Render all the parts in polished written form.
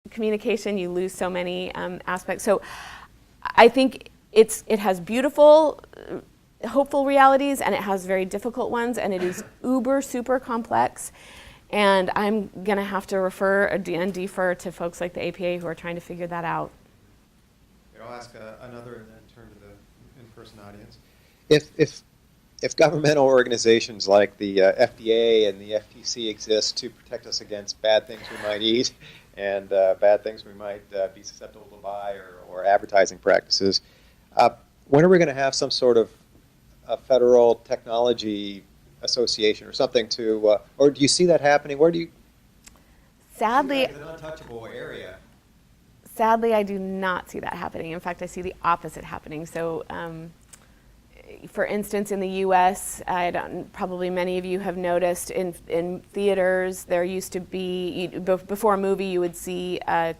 communication, you lose so many aspects. So I think it has beautiful, hopeful realities, and it has very difficult ones, and it is super complex. And I'm going to have to refer and defer to folks like the APA who are trying to figure that out. I'll ask another and then turn to the in-person audience. If governmental organizations like the FDA and the FTC exist to protect us against bad things we might eat and bad things we might be susceptible to buy or advertising practices, when are we going to have some sort of a federal technology association or something to, or do you see that happening? Where do you? Sadly, it's an untouchable area. Sadly, I do not see that happening. In fact, I see the opposite happening. So, for instance, in the U.S., probably many of you have noticed in theaters, there used to be, before a movie, you would see a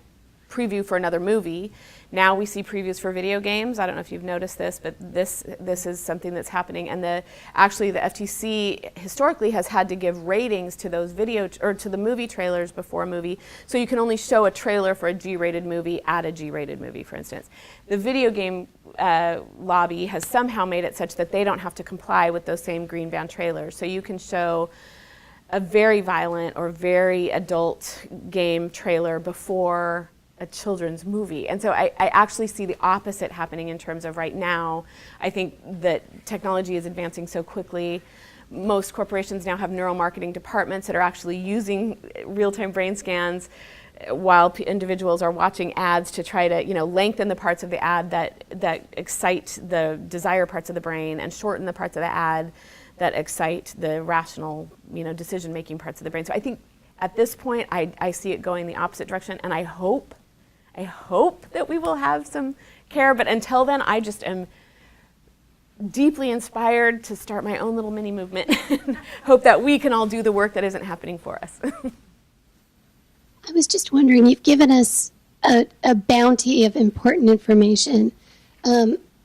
preview for another movie. Now we see previews for video games. I don't know if you've noticed this, but this is something that's happening. And actually the FTC historically has had to give ratings to those to the movie trailers before a movie. So you can only show a trailer for a G-rated movie at a G-rated movie, for instance. The video game lobby has somehow made it such that they don't have to comply with those same green band trailers. So you can show a very violent or very adult game trailer before a children's movie. And so I actually see the opposite happening in terms of right now. I think that technology is advancing so quickly. Most corporations now have neuromarketing departments that are actually using real-time brain scans while individuals are watching ads to try to, lengthen the parts of the ad that excite the desire parts of the brain and shorten the parts of the ad that excite the rational, decision-making parts of the brain. So I think at this point, I see it going the opposite direction, and I hope that we will have some care, but until then, I just am deeply inspired to start my own little mini movement and hope that we can all do the work that isn't happening for us. I was just wondering, you've given us a bounty of important information,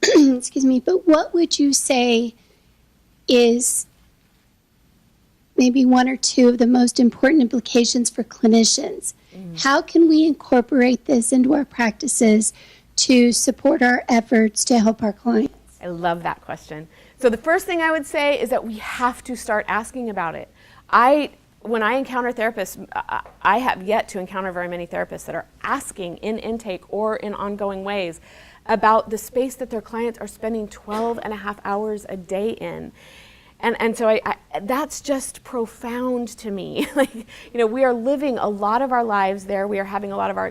excuse me, but what would you say is maybe one or two of the most important implications for clinicians? How can we incorporate this into our practices to support our efforts to help our clients? I love that question. So the first thing I would say is that we have to start asking about it. When I encounter therapists, I have yet to encounter very many therapists that are asking in intake or in ongoing ways about the space that their clients are spending 12 and a half hours a day in. And so that's just profound to me. We are living a lot of our lives there. We are having a lot of our